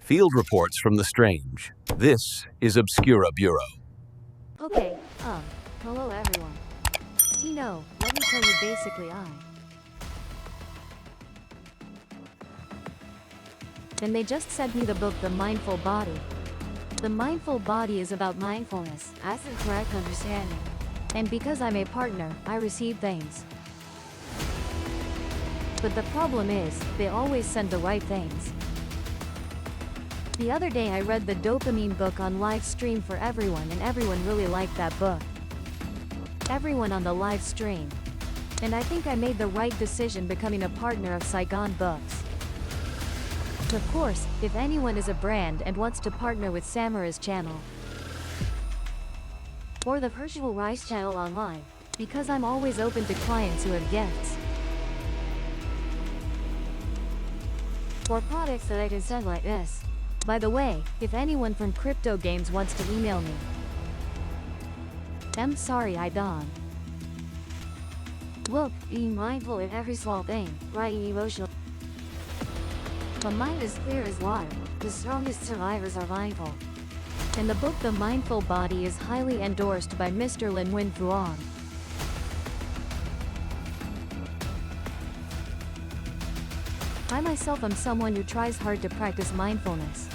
Field reports from the strange. This is Obscura Bureau. Okay, hello everyone. Tino, let me tell you basically And they just sent me the book The Mindful Body. The Mindful Body is about mindfulness, as the correct understanding. And because I'm a partner, I receive things. But the problem is, they always send the right things. The other day I read the dopamine book on live stream for everyone and everyone really liked that book. Everyone on the live stream. And I think I made the right decision becoming a partner of Saigon Books. Of course, if anyone is a brand and wants to partner with Samara's channel or the Virtual Rice channel online, because I'm always open to clients who have gifts or products that I can send like this. By the way, if anyone from crypto games wants to email me, I'm sorry I don't. Look, being mindful in every small thing, right? Emotional. My mind is clear as water. The strongest survivors are mindful. And the book The Mindful Body is highly endorsed by Mr. Lin Win Fuan. I myself am someone who tries hard to practice mindfulness.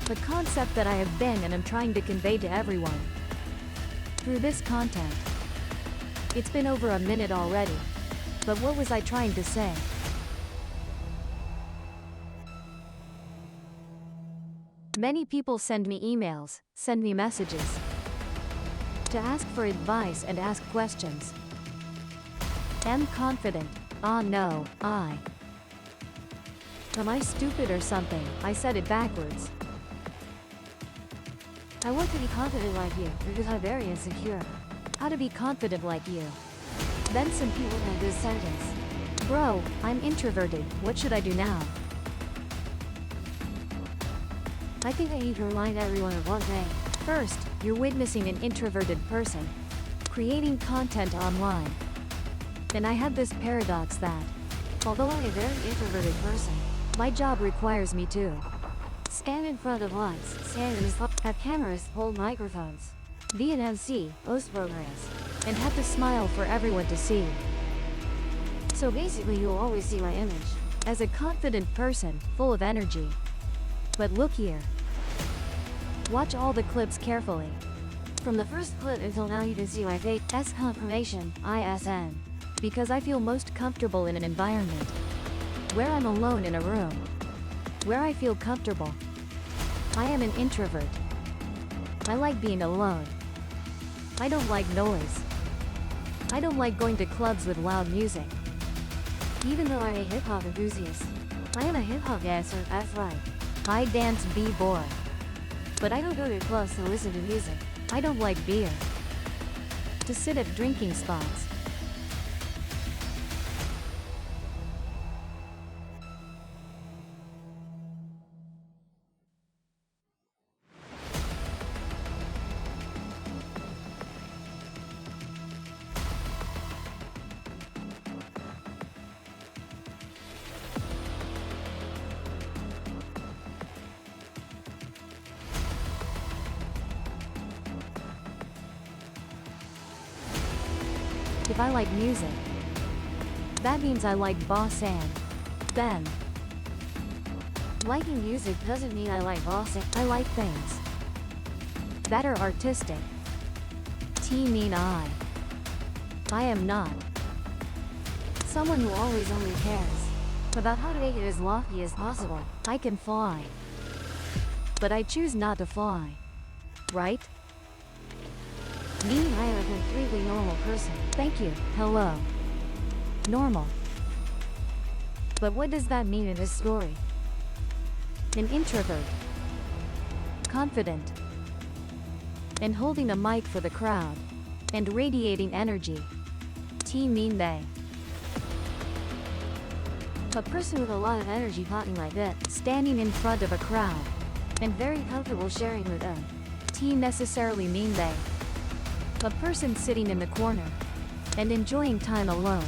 The concept that I have been and am trying to convey to everyone through this content. It's been over a minute already. But what was I trying to say? Many people send me emails, send me messages to ask for advice and ask questions. Am confident. No, Am I stupid or something? I said it backwards. I want to be confident like you, because I'm very insecure. How to be confident like you? Then some people had this sentence. Bro, I'm introverted, what should I do now? I think I need to remind everyone of one thing. First, you're witnessing an introverted person creating content online. And I had this paradox that, although I'm a very introverted person, my job requires me to stand in front of lights, stand in have cameras, hold microphones, be an MC, host programs, and have to smile for everyone to see. So basically you'll always see my image as a confident person, full of energy. But look here. Watch all the clips carefully. From the first clip until now you can see my face, S confirmation, ISN. Because I feel most comfortable in an environment where I'm alone in a room, where I feel comfortable. I am an introvert. I like being alone. I don't like noise. I don't like going to clubs with loud music. Even though I'm a hip-hop enthusiast, I am a hip-hop dancer, that's right. I dance b-boy. But I don't go to clubs to listen to music. I don't like beer. To sit at drinking spots. If I like music, that means I like bossa and then. Liking music doesn't mean I like bossa. I like things that are artistic. Mean I am not someone who always only cares about how to make it as lofty as possible. I can fly, but I choose not to fly, right? Meaning I am a completely normal person. Thank you. Hello. Normal. But what does that mean in this story? An introvert. Confident. And holding a mic for the crowd. And radiating energy. Mean they. A person with a lot of energy talking like that, standing in front of a crowd. And very comfortable sharing with them. Necessarily mean they. A person sitting in the corner and enjoying time alone.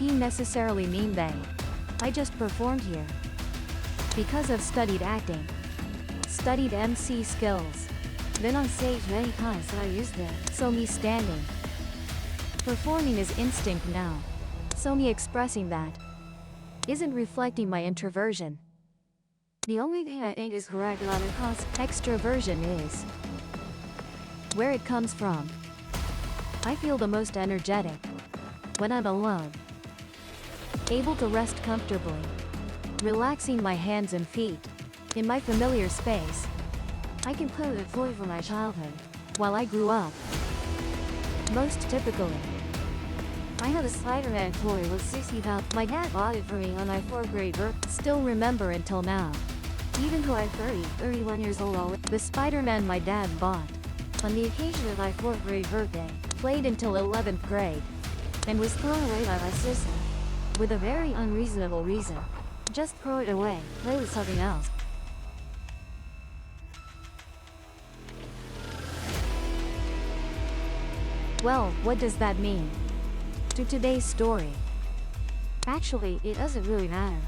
Necessarily mean they. I just performed here. Because I've studied acting, studied MC skills, been on stage many times and I used it. So me standing, performing is instinct now. So me expressing that isn't reflecting my introversion. The only thing I think is correct about it cause extroversion is where it comes from. I feel the most energetic when I'm alone, able to rest comfortably, relaxing my hands and feet in my familiar space. I can play with a toy from my childhood while I grew up. Most typically, I had a Spider-Man toy with 60 pounds. My dad bought it for me on my 4th grade birthday. Still remember until now. Even though I'm 31 years old, the Spider-Man my dad bought on the occasion of my 4th grade birthday played until 11th grade and was thrown away by my sister with a very unreasonable reason. Just throw it away, play with something else. Well, what does that mean to today's story? Actually, it doesn't really matter.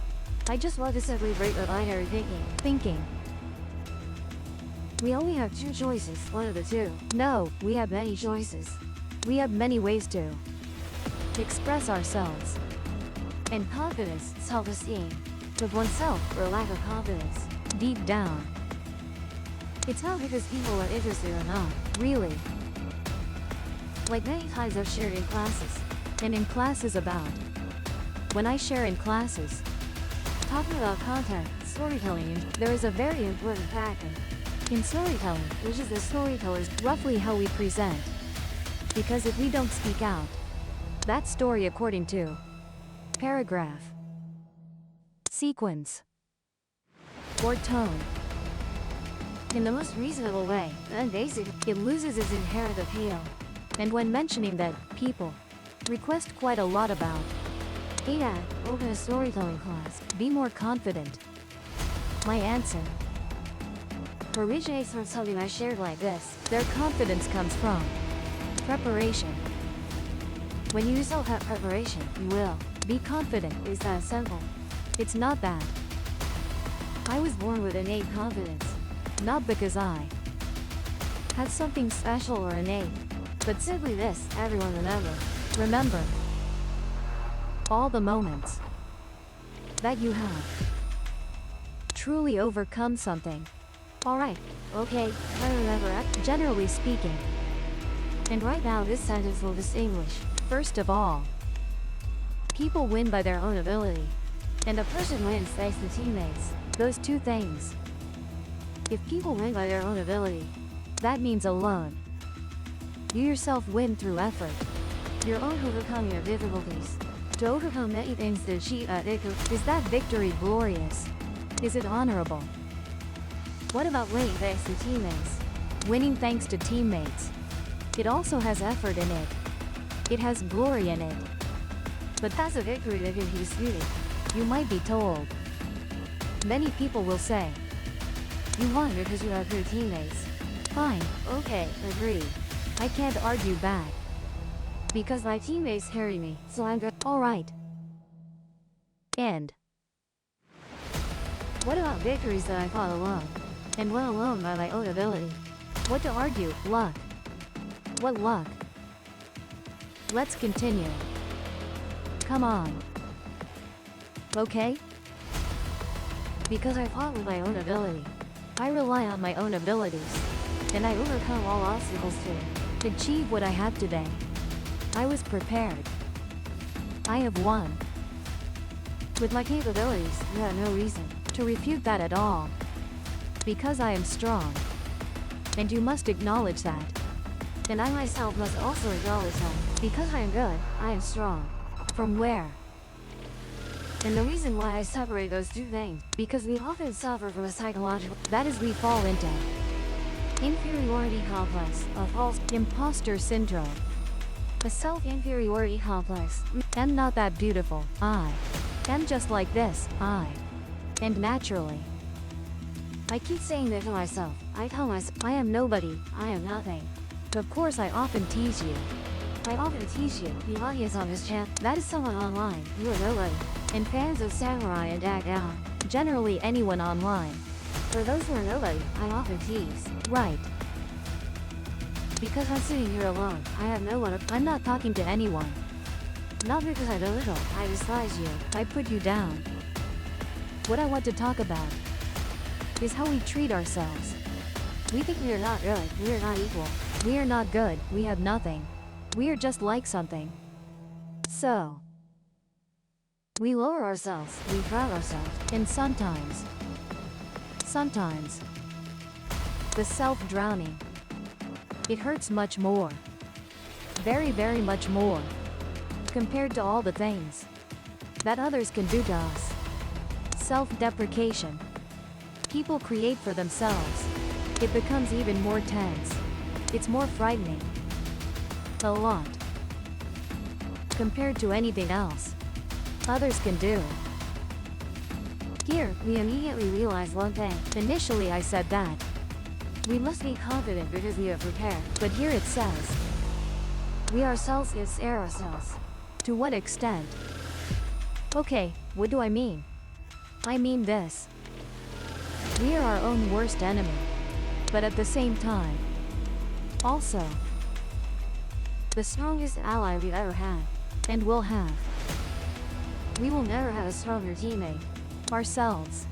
I just want to simply break the binary thinking. We only have 2 choices, one of the 2. No, we have many choices. We have many ways to express ourselves. And confidence, self-esteem of oneself or lack of confidence, deep down. It's not because people are interested or not, really. Like many times I've shared in classes, and in classes about. When I share in classes, talking about content, storytelling, there is a very important factor in storytelling, which is the storyteller's roughly how we present. Because if we don't speak out, that story according to paragraph, sequence, or tone, in the most reasonable way, then basically, it loses its inherent appeal. And when mentioning that, people request quite a lot about, hey dad, open a storytelling class, be more confident. My answer originates from something I shared like this. Their confidence comes from preparation. When you don't have preparation, you will be confident. It's that simple. It's not that I was born with innate confidence, not because I had something special or innate, but simply this. Everyone remember all the moments that you have truly overcome something. Alright, okay, I remember it, generally speaking. And right now this sentence will distinguish. First of all, people win by their own ability, and a person wins thanks to teammates. Those 2 things. If people win by their own ability, that means alone. You yourself win through effort, your own overcoming of difficulties. To overcome many things to achieve a victory. Is that victory glorious? Is it honorable? What about winning thanks to teammates? Winning thanks to teammates. It also has effort in it. It has glory in it. But that's a victory that can be disputed. You might be told. Many people will say, you won because you have good teammates. Fine, okay, agreed. I can't argue back. Because my teammates carry me, so I'm good. Alright. End. What about victories that I fought alone? And won alone by my own ability? What to argue? Luck. What luck? Let's continue. Come on. Okay? Because I fought with my own ability. I rely on my own abilities. And I overcome all obstacles to achieve what I have today. I was prepared. I have won. With my capabilities, you have no reason to refute that at all. Because I am strong. And you must acknowledge that. And I myself must also acknowledge that. Because I am good, I am strong. From where? And the reason why I separate those 2 things, because we often suffer from a psychological, that is we fall into inferiority complex, a false imposter syndrome, a self-inferiority complex. I'm not that beautiful, I am just like this, and naturally. I keep saying that to myself. I tell myself, I am nobody, I am nothing. Of course I often tease you. I often tease you, the audience on this channel. That is someone online, you are nobody. And fans of Samurai and Dag Down. Generally anyone online. For those who are nobody, I often tease. Right. Because I'm sitting here alone, I have no one. I'm not talking to anyone. Not because I belittle, I despise you. I put you down. What I want to talk about is how we treat ourselves. We think we are not good, we are not equal. We are not good, we have nothing. We are just like something. So, we lower ourselves, we proud ourselves. And sometimes, the self-drowning, it hurts much more. Very, very much more. Compared to all the things that others can do to us. Self-deprecation. People create for themselves. It becomes even more tense. It's more frightening. A lot. Compared to anything else others can do. Here, we immediately realize one thing. Initially I said that we must be confident because we are prepared. But here it says, we ourselves scare ourselves. To what extent? Okay, what do I mean? I mean this. We are our own worst enemy. But at the same time, also, the strongest ally we've ever had. And will have. We will never have a stronger teammate. Ourselves.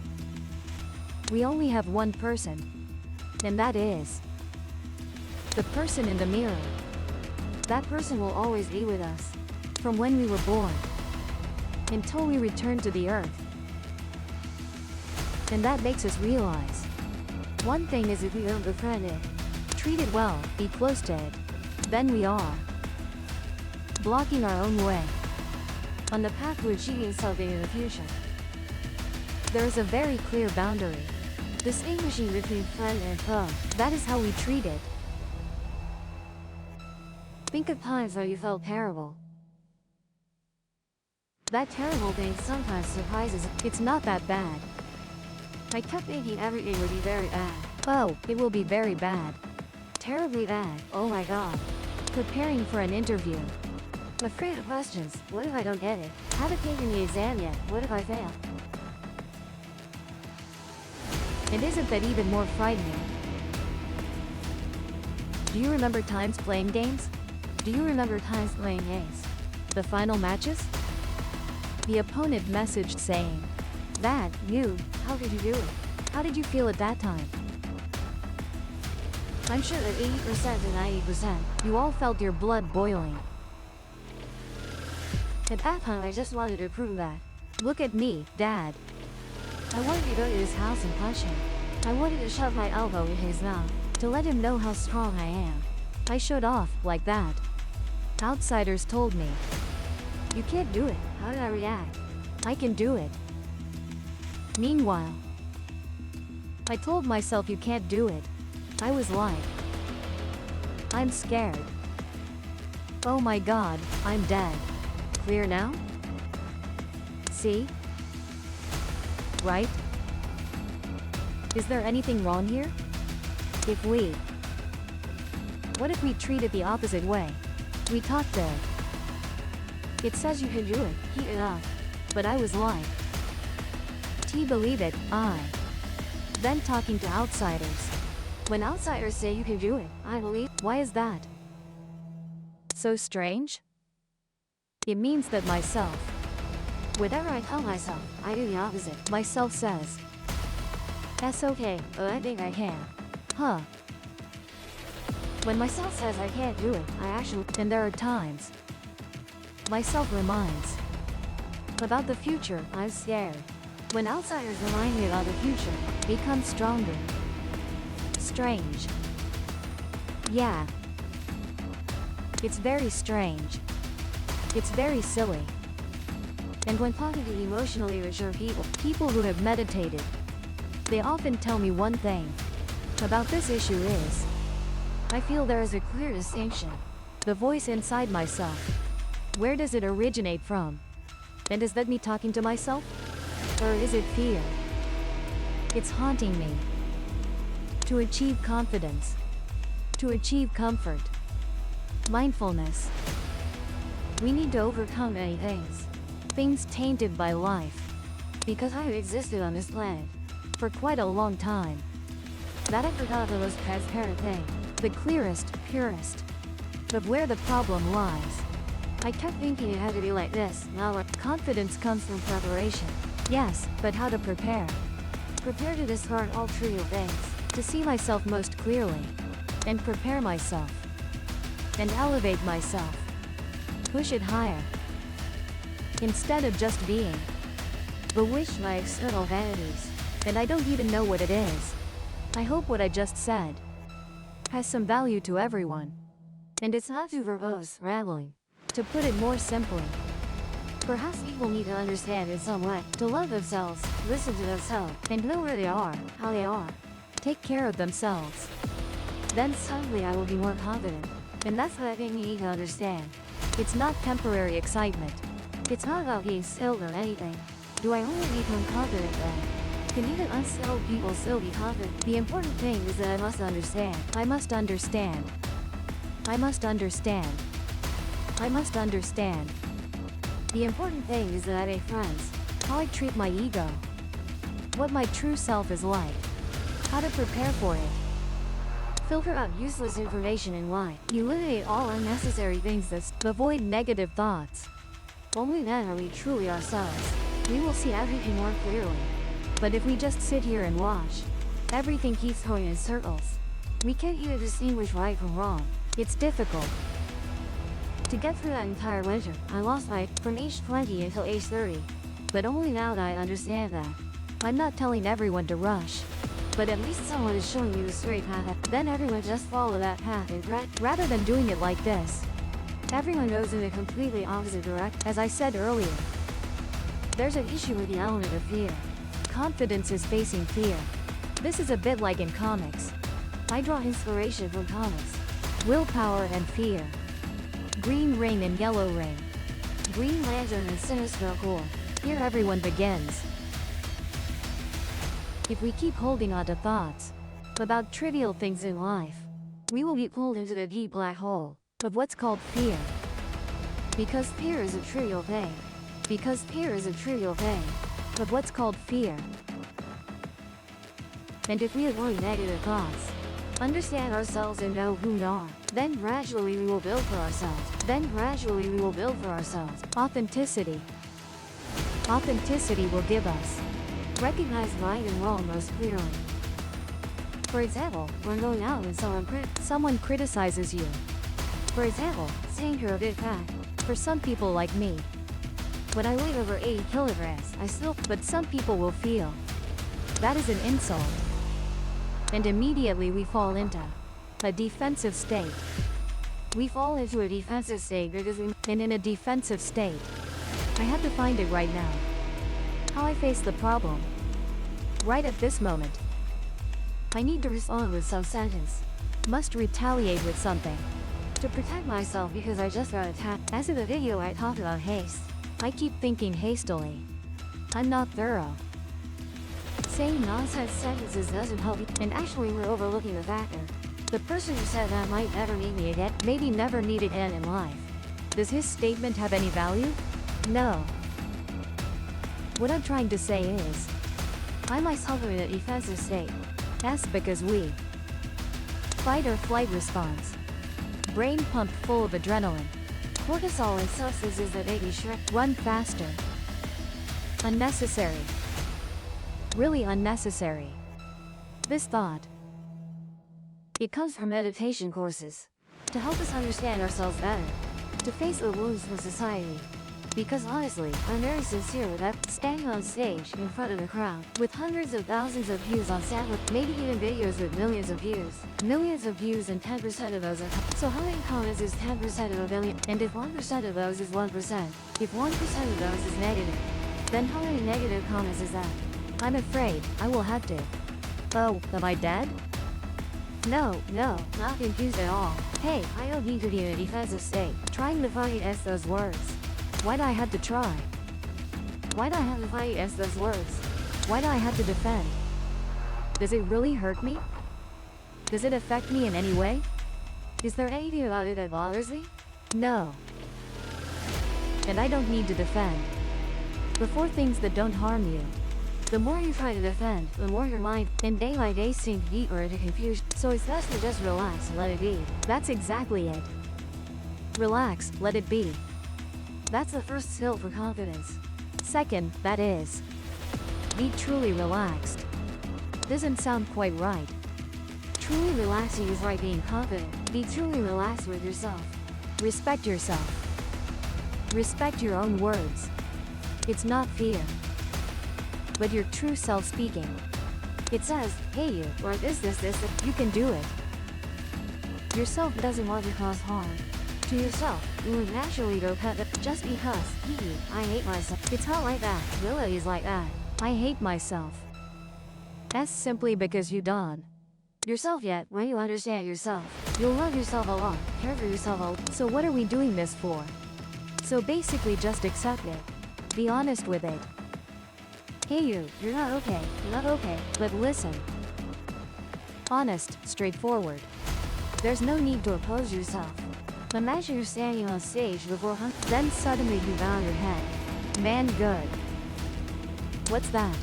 We only have one person. And that is the person in the mirror. That person will always be with us. From when we were born until we return to the earth. And that makes us realize one thing is, if we don't befriend it, treat it well, be close to it, then we are blocking our own way on the path to achieving something in the future. There is a very clear boundary distinguishing between friend and foe. That is how we treat it. Think of times where you felt terrible. That terrible thing sometimes surprises. It's not that bad. I kept thinking everything would be very bad. Oh, it will be very bad. Terribly bad. Oh my god. Preparing for an interview. Afraid of questions. What if I don't get it? Haven't taken the exam yet. What if I fail? And isn't that even more frightening? Do you remember times playing games? Do you remember times playing games? The final matches? The opponent messaged saying, "That, you, how did you do it? How did you feel at that time?" I'm sure that 80% to 90%, you all felt your blood boiling. At that time I just wanted to prove that. Look at me, Dad. I wanted to go to his house and punch him. I wanted to shove my elbow in his mouth, to let him know how strong I am. I showed off, like that. Outsiders told me, "You can't do it." How did I react? "I can do it." Meanwhile, I told myself you can't do it. I was like, I'm scared. Oh my god, I'm dead. Clear now? See? Right? Is there anything wrong here? What if we treat it the opposite way? We talk there. It says you can do it, keep it up. But I was like, T believe it, then talking to outsiders. When outsiders say you can do it, I believe. Why is that so strange? It means that myself, whatever I tell myself, I do the opposite. Myself says, that's okay, but I think I can. Huh. When myself says I can't do it, I actually. And there are times myself reminds about the future. I'm scared. When outsiders remind me about the future, become stronger. Strange. Yeah. It's very strange. It's very silly. And when talking to emotionally mature people who have meditated, they often tell me one thing about this issue is, I feel there is a clear distinction. The voice inside myself. Where does it originate from? And is that me talking to myself? Or is it fear? It's haunting me. To achieve confidence. To achieve comfort. Mindfulness. We need to overcome many things. Things tainted by life. Because I have existed on this planet for quite a long time, that I forgot the most transparent thing, the clearest, purest, of where the problem lies. I kept thinking it had to be like this. Now, confidence comes from preparation. Yes, but how to prepare? Prepare to discard all trivial things, to see myself most clearly, and prepare myself, and elevate myself, push it higher, instead of just being. Bewitched by external vanities, and I don't even know what it is. I hope what I just said has some value to everyone. And it's not too verbose, rambling. To put it more simply, perhaps people need to understand in some way, to love themselves, listen to themselves, and know where they are, how they are. Take care of themselves. Then suddenly I will be more confident. And that's what I think you need to understand. It's not temporary excitement. It's not about being skilled or anything. Do I only become confident then? Can even unskilled people still be confident? The important thing is that I must understand. I must understand. I must understand. I must understand. The important thing is that I make friends, how I treat my ego, what my true self is like, how to prepare for it. Filter out useless information and why. Eliminate all unnecessary things that avoid negative thoughts. Only then are we truly ourselves. We will see everything more clearly. But if we just sit here and watch, everything keeps going in circles. We can't even distinguish right from wrong. It's difficult. To get through that entire winter, I lost my from age 20 until age 30. But only now that I understand that. I'm not telling everyone to rush, but at least someone is showing you the straight path. Then everyone just follow that path and rather than doing it like this. Everyone goes in a completely opposite direction. As I said earlier, there's an issue with the element of fear. Confidence is facing fear. This is a bit like in comics. I draw inspiration from comics. Willpower and fear. Green Ring and Yellow Ring. Green Lantern and Sinister Corps. Here everyone begins. If we keep holding on to thoughts about trivial things in life, we will be pulled into the deep black hole of what's called fear. Because fear is a trivial thing. Because fear is a trivial thing of what's called fear. And if we avoid negative thoughts, understand ourselves and know who we are, then gradually we will build for ourselves. Then gradually we will build for ourselves. Authenticity. Authenticity will give us recognize right and wrong most clearly. For example, when going out and someone criticizes you. For example, saying you're a bit fat. For some people like me, when I weigh over 80 kilograms, but some people will feel that is an insult. And immediately we fall into a defensive state. We fall into a defensive state because and in a defensive state, I have to find it right now. How I face the problem. Right at this moment. I need to respond with some sentence. Must retaliate with something. To protect myself because I just got attacked. As in the video I talked about haste. I keep thinking hastily. I'm not thorough. Saying nonsense sentences doesn't help me. And actually we're overlooking the factor. The person who said that might never need me again, maybe never need again in life. Does his statement have any value? No. What I'm trying to say is, I myself am in a defensive state. That's because we fight or flight response. Brain pumped full of adrenaline. Cortisol and substances that make me run faster. Unnecessary. Really unnecessary. This thought. It comes from meditation courses. To help us understand ourselves better. To face the wounds of society. Because honestly, I'm very sincere with that. Standing on stage in front of the crowd, with hundreds of thousands of views on SoundCloud, maybe even videos with millions of views. Millions of views and 10% of those are so how many comments is 10% of a billion? And if 1% of those is 1%, if 1% of those is negative, then how many negative comments is that? I'm afraid I will have to. Oh, am I dead? No, not confused at all. Hey, I don't need to be in a defensive state, trying to fight against those words. Why'd I have to try? Why'd I have to fight against those words? Why'd I have to defend? Does it really hurt me? Does it affect me in any way? Is there anything about it that bothers me? No. And I don't need to defend. before things that don't harm you. The more you try to defend, the more your mind and day by day sink deeper into confusion. So it's best to just relax and let it be. That's exactly it. Relax, let it be. That's the first skill for confidence. Second, that is, be truly relaxed. Doesn't sound quite right. Truly relaxing is like being confident. Be truly relaxed with yourself. Respect yourself. Respect your own words. It's not fear, but your true self speaking. It says, hey you, or this. You can do it. Yourself doesn't want to cause harm. To yourself, you would naturally go cut it just because, I hate myself. It's not like that. Really is like that. I hate myself. That's simply because you don't Yourself yet, when you understand yourself, you'll love yourself a lot, care for yourself a lot. So what are we doing this for? So basically just accept it. Be honest with it. Hey you, you're not okay, But listen. Honest, straightforward. There's no need to oppose yourself. Imagine you're standing on stage before then suddenly you bow your head. Man, good. What's that?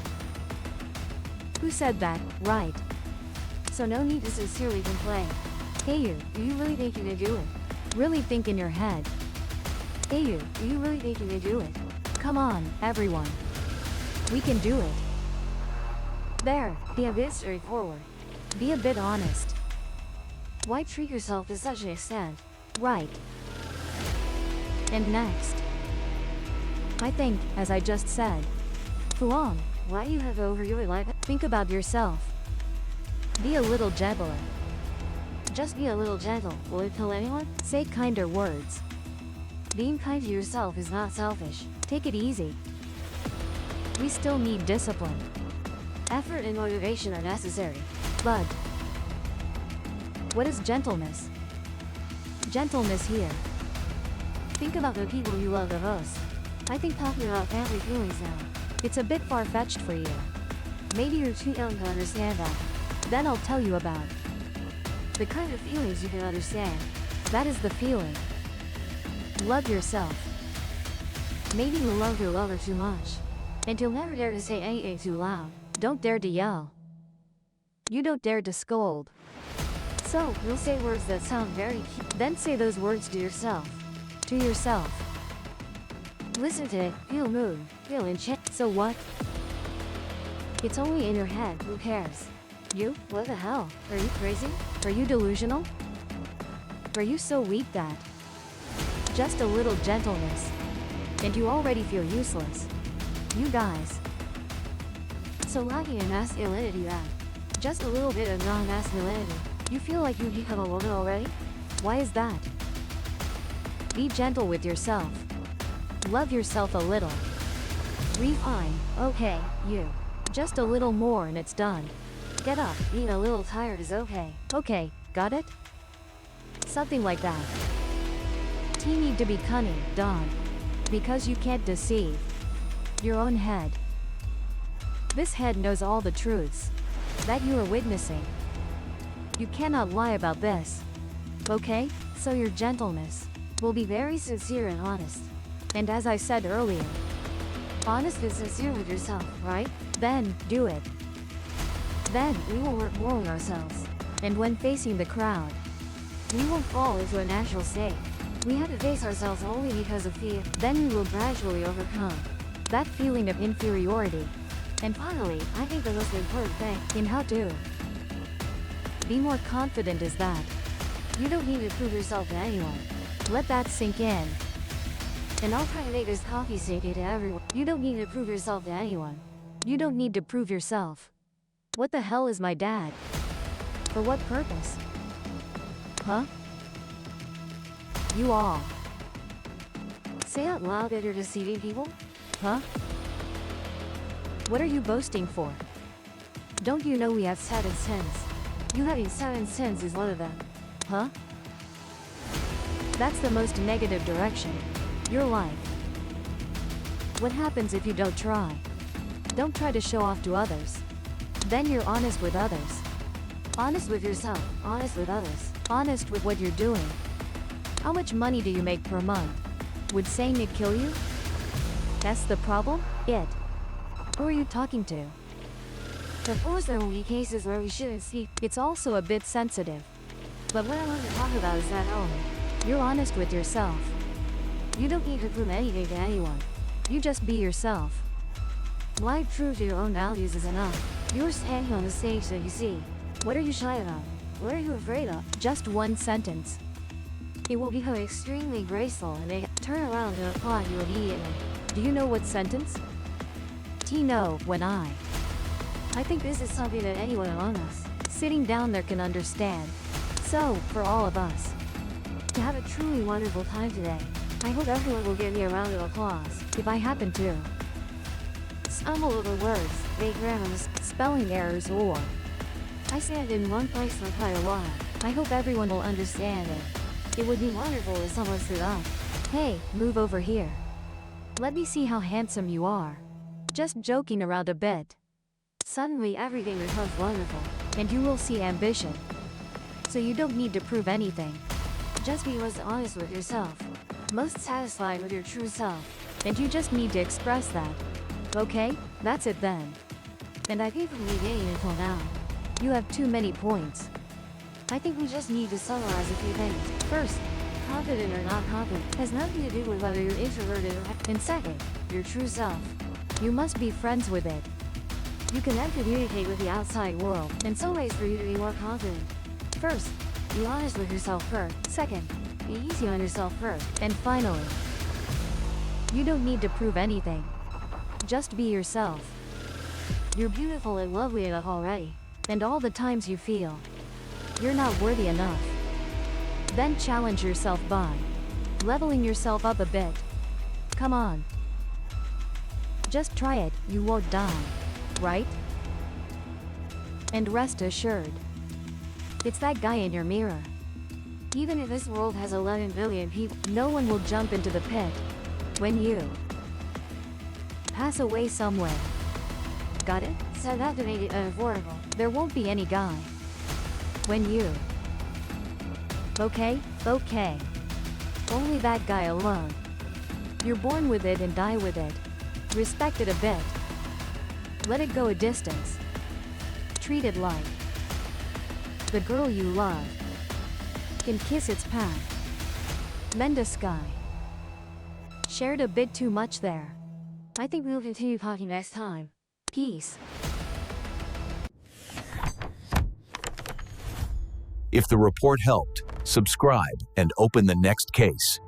Who said that, right? So no need to sincerely complain. Hey you, do you really think you can do it? Really think in your head. Hey you, do you really think you can do it? Come on, everyone. We can do it. There, be a bit straightforward. Be a bit honest. Why treat yourself to such an extent? Right. And next, I think, as I just said, Fuang, why you have over your life? Think about yourself. Be a little gentler. Just be a little gentle. Will it kill anyone? Say kinder words. Being kind to yourself is not selfish. Take it easy. We still need discipline. Effort and motivation are necessary. But what is gentleness? Gentleness here. Think about the people you love the most. I think talking about family feelings now. It's a bit far-fetched for you. Maybe you're too young to understand that. Then I'll tell you about the kind of feelings you can understand. That is the feeling. Love yourself. Maybe you love your lover too much, and you'll never dare to say anything too loud. Don't dare to yell. You don't dare to scold. So, you'll say words that sound very cute. Then say those words to yourself. To yourself. Listen to it, feel mood, feel enchant. So what? It's only in your head, who cares? You? What the hell? Are you crazy? Are you delusional? Are you so weak that just a little gentleness and you already feel useless? You guys. So lacking in masculinity that just a little bit of non-masculinity. You feel like you've become a woman already? Why is that? Be gentle with yourself. Love yourself a little. Refine. Okay, you. Just a little more and it's done. Get up, being a little tired is okay. Okay, got it? Something like that. You need to be cunning, Don. Because you can't deceive your own head. This head knows all the truths that you are witnessing. You cannot lie about this. Okay? So your gentleness will be very sincere and honest. And as I said earlier, honest and sincere with yourself, right? Then, do it. Then, we will work more on ourselves. And when facing the crowd, we won't fall into a natural state. We have to face ourselves only because of fear. Then we will gradually overcome that feeling of inferiority. And finally, I think the most important thing in how to be more confident is that you don't need to prove yourself to anyone. Let that sink in. And I'll try to make this coffee sink into everyone. You don't need to prove yourself to anyone. You don't need to prove yourself. What the hell is my dad? For what purpose? Huh? You all. Say out loud that you're deceiving people? Huh? What are you boasting for? Don't you know we have 7 sins? You having 7 sins is one of them. Huh? That's the most negative direction. Your life. What happens if you don't try? Don't try to show off to others. Then you're honest with others. Honest with yourself, honest with others. Honest with what you're doing. How much money do you make per month? Would saying it kill you? That's the problem? It. Who are you talking to? Of course there will be cases where we shouldn't speak. It's also a bit sensitive. But what I want to talk about is that You're honest with yourself. you don't need to prove anything to anyone. You just be yourself. Live true to your own values is enough. You're standing on the stage that you see. What are you shy about? What are you afraid of? Just one sentence. It will become extremely graceful and they turn around and applaud you immediately. Do you know what sentence? No, when I. I think this is something that anyone among us, Sitting down there can understand. So, for all of us, to have a truly wonderful time today, I hope everyone will give me a round of applause. if I happen to, Stumble over words, vague grammars, spelling errors or, I stand in one place for quite a while. I hope everyone will understand it. It would be wonderful if someone stood up. Hey, move over here. Let me see how handsome you are. Just joking around a bit, Suddenly everything becomes wonderful. and you will see ambition. So you don't need to prove anything, Just be most honest with yourself. Most satisfied with your true self. and you just need to express that. Okay, that's it then. And I think from the beginning until now, You have too many points. I think we just need to summarize a few things. First, confident or not confident has nothing to do with whether you're introverted or And second, your true self. you must be friends with it. You can then communicate with the outside world, and some ways for you to be more confident. First, be honest with yourself first. Second, be easy on yourself first. And finally, you don't need to prove anything. Just be yourself. You're beautiful and lovely enough already. And all the times you feel you're not worthy enough, then challenge yourself by leveling yourself up a bit. Come on. Just try it, you won't die, right? And rest assured, it's that guy in your mirror. Even if this world has 11 billion people, No one will jump into the pit when you pass away somewhere. Got it? so that to make it unaffordable. There won't be any guy when you. Okay, okay. Only that guy alone. You're born with it and die with it. Respect it a bit. Let it go a distance. Treat it like the girl you love can kiss its path. Mend a sky. Shared a bit too much there. I think we'll continue talking next time. Peace. If the report helped, subscribe and open the next case.